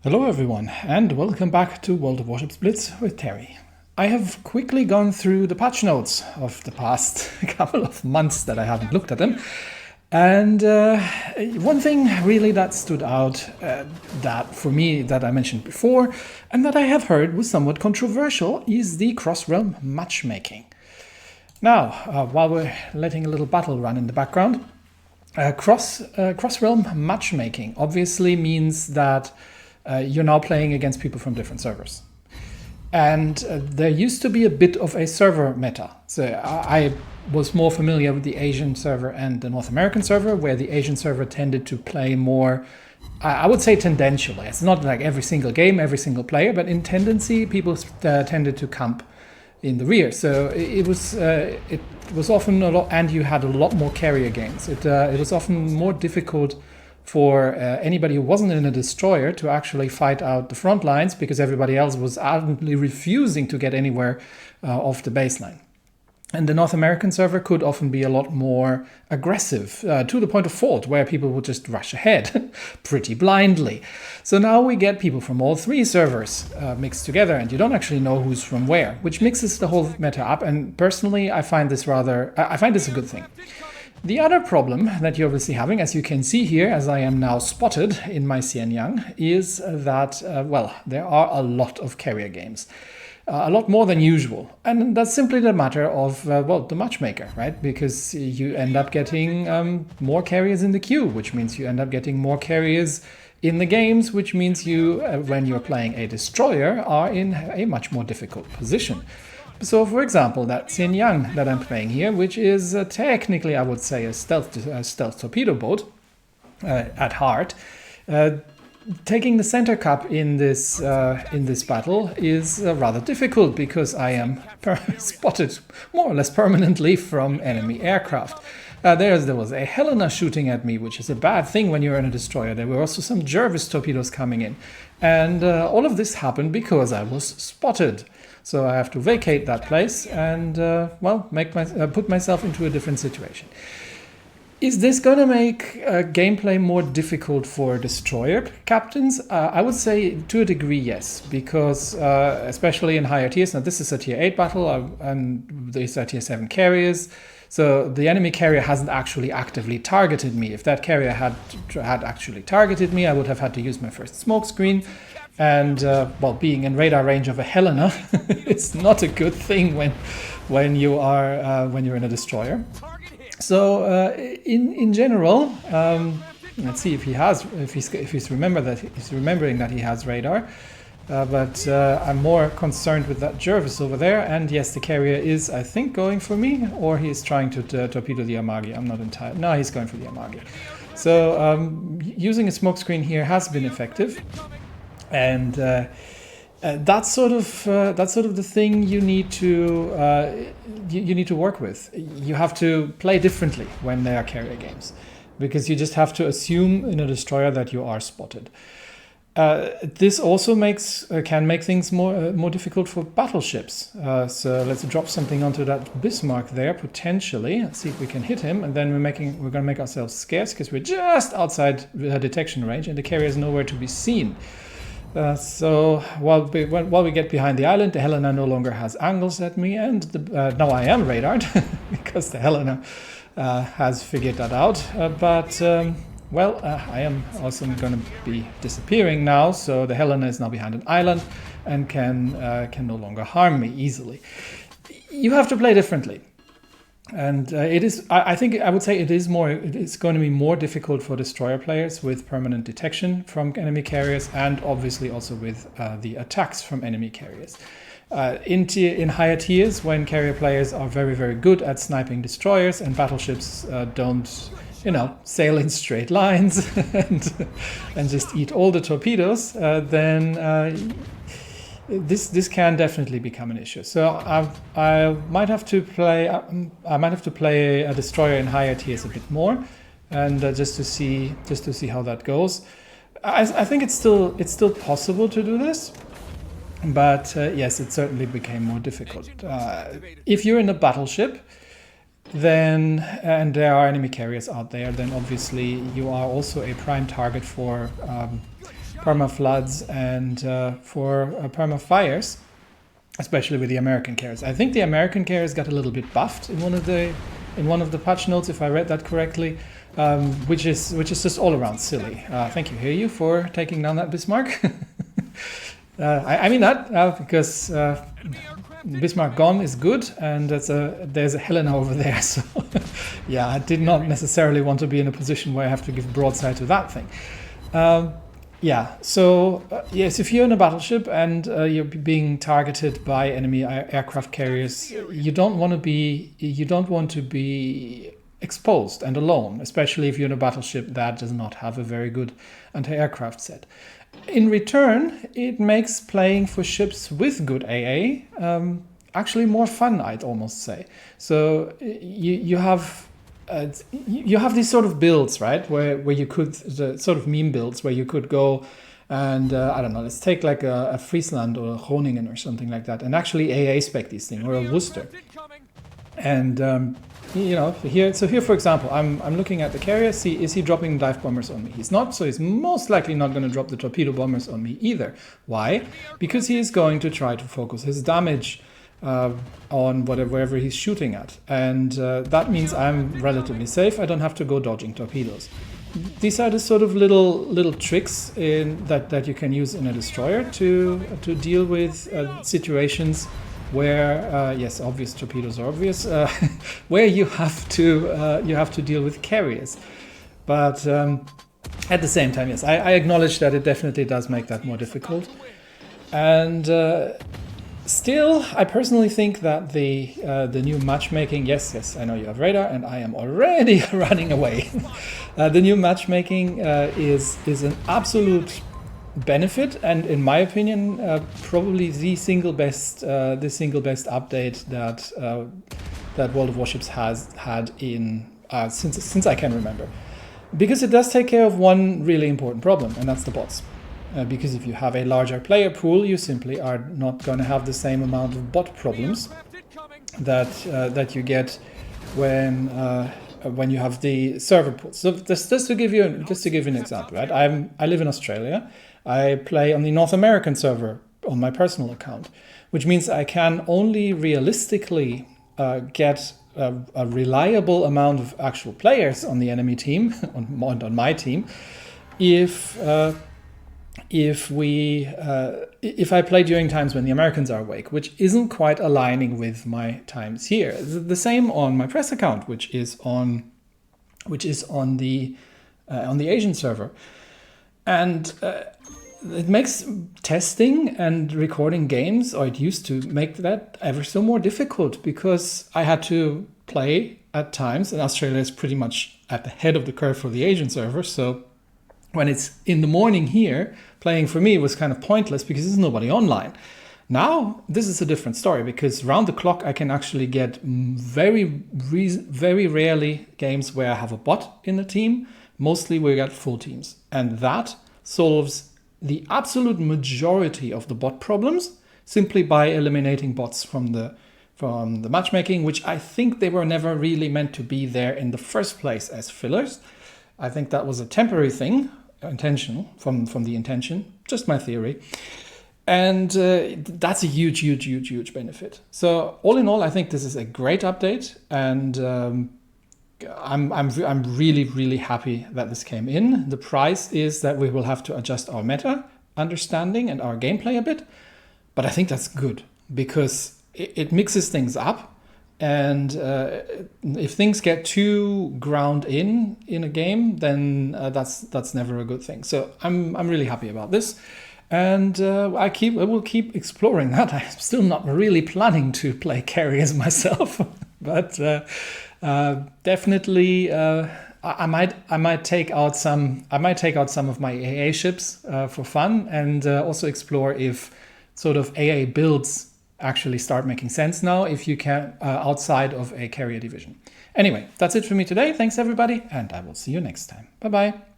Hello everyone, and welcome back to World of Warships Blitz with Terry. I have quickly gone through the patch notes of the past couple of months that I haven't looked at them, and one thing really that stood out that for me that I mentioned before and that I have heard was somewhat controversial is the cross-realm matchmaking. Now, while we're letting a little battle run in the background, cross-realm matchmaking obviously means that you're now playing against people from different servers. And there used to be a bit of a server meta. So I was more familiar with the Asian server and the North American server, where the Asian server tended to play more, I would say tendentially. It's not like every single game, every single player, but in tendency, people tended to camp in the rear. So it was often a lot, and you had a lot more carrier games. It was often more difficult for anybody who wasn't in a destroyer to actually fight out the front lines because everybody else was ardently refusing to get anywhere off the baseline. And the North American server could often be a lot more aggressive to the point of fault, where people would just rush ahead pretty blindly. So now we get people from all three servers mixed together, and you don't actually know who's from where, which mixes the whole meta up. And personally, I find this a good thing. The other problem that you're obviously having, as you can see here, as I am now spotted in my Xianyang, is that, there are a lot of carrier games. A lot more than usual. And that's simply the matter of, the matchmaker, right? Because you end up getting more carriers in the queue, which means you end up getting more carriers in the games, which means you, when you're playing a destroyer, are in a much more difficult position. So, for example, that Xianyang that I'm playing here, which is technically, I would say, a stealth torpedo boat at heart, taking the center cup in this battle is rather difficult because I am spotted more or less permanently from enemy aircraft. There was a Helena shooting at me, which is a bad thing when you're in a destroyer. There were also some Jervis torpedoes coming in. And all of this happened because I was spotted. So I have to vacate that place and, put myself into a different situation. Is this going to make gameplay more difficult for destroyer captains? I would say to a degree, yes, because especially in higher tiers, now this is a tier 8 battle and these are tier 7 carriers. So the enemy carrier hasn't actually actively targeted me. If that carrier had actually targeted me, I would have had to use my first smoke screen. And being in radar range of a Helena, it's not a good thing when you're in a destroyer. So in general, let's see if he's remembering that he has radar. But I'm more concerned with that Jervis over there. And yes, the carrier is, I think, going for me, or he's trying to torpedo the Amagi. I'm not entirely. No, he's going for the Amagi. So using a smokescreen here has been effective. And that's sort of the thing you need to work with. You have to play differently when they are carrier games, because you just have to assume in a destroyer that you are spotted. This also can make things more difficult for battleships. So let's drop something onto that Bismarck there potentially. Let's see if we can hit him, and then we're going to make ourselves scarce because we're just outside the detection range, and the carrier is nowhere to be seen. So while we get behind the island, the Helena no longer has angles at me, and now I am radared because the Helena has figured that out. I am also going to be disappearing now, so the Helena is now behind an island and can no longer harm me easily. You have to play differently. And I would say it is going to be more difficult for destroyer players with permanent detection from enemy carriers, and obviously also with the attacks from enemy carriers. In higher tiers, when carrier players are very, very good at sniping destroyers and battleships don't, sail in straight lines and just eat all the torpedoes, then this can definitely become an issue. So I might have to play a destroyer in higher tiers a bit more, and just to see how that goes. I think it's still possible to do this, but yes, it certainly became more difficult. If you're in a battleship, then and there are enemy carriers out there, then obviously you are also a prime target for perma floods and for perma fires, especially with the American carriers. I think the American carriers got a little bit buffed in one of the patch notes, if I read that correctly, which is just all around silly. Thank you, Hiryu, for taking down that Bismarck. I mean that because Bismarck gone is good, and there's a Helena over there. So yeah, I did not necessarily want to be in a position where I have to give broadside to that thing. Yeah, so yes, if you're in a battleship and you're being targeted by enemy aircraft carriers, you don't want to be exposed and alone, especially if you're in a battleship that does not have a very good anti-aircraft set. In return, it makes playing for ships with good AA actually more fun, I'd almost say. So you have these sort of builds, right, where you could, the sort of meme builds where you could go and I don't know, let's take like a Friesland or a Groningen or something like that, and actually AA spec these things, or a Worcester. And here for example, I'm looking at the carrier. See, is he dropping dive bombers on me? He's not, so he's most likely not going to drop the torpedo bombers on me either. Why? Because he is going to try to focus his damage on wherever he's shooting at, and that means I'm relatively safe. I don't have to go dodging torpedoes. These are the sort of little tricks that you can use in a destroyer to deal with situations where yes, obvious torpedoes are obvious, where you have to deal with carriers. But at the same time, yes, I acknowledge that it definitely does make that more difficult. And still, I personally think that the new matchmaking, yes, I know you have radar, and I am already running away. The new matchmaking is an absolute benefit, and in my opinion, probably the single best update that World of Warships has had in since I can remember, because it does take care of one really important problem, and that's the bots. Because if you have a larger player pool, you simply are not going to have the same amount of bot problems that you get when you have the server pools. So just to give you an example, right? I live in Australia. I play on the North American server on my personal account, which means I can only realistically get a reliable amount of actual players on the enemy team, on my team, if I play during times when the Americans are awake, which isn't quite aligning with my times here. The same on my press account, which is on the Asian server, and it makes testing and recording games, or it used to make that ever so more difficult, because I had to play at times, and Australia is pretty much at the head of the curve for the Asian server, so when it's in the morning here, playing for me was kind of pointless because there's nobody online. Now, this is a different story, because round the clock I can actually get very rarely games where I have a bot in the team. Mostly we got full teams. And that solves the absolute majority of the bot problems simply by eliminating bots from the matchmaking, which I think they were never really meant to be there in the first place as fillers. I think that was a temporary thing, intentional, from the intention, just my theory. And that's a huge benefit. So all in all, I think this is a great update, and I'm really happy that this came in. The price is that we will have to adjust our meta understanding and our gameplay a bit, but I think that's good because it mixes things up. And if things get too ground in a game, then that's never a good thing. So I'm really happy about this, and I will keep exploring that. I'm still not really planning to play carriers myself, but definitely I might take out some of my AA ships for fun, and also explore if sort of AA builds actually start making sense now if you can outside of a carrier division. Anyway, that's it for me today. Thanks everybody, and I will see you next time. Bye bye.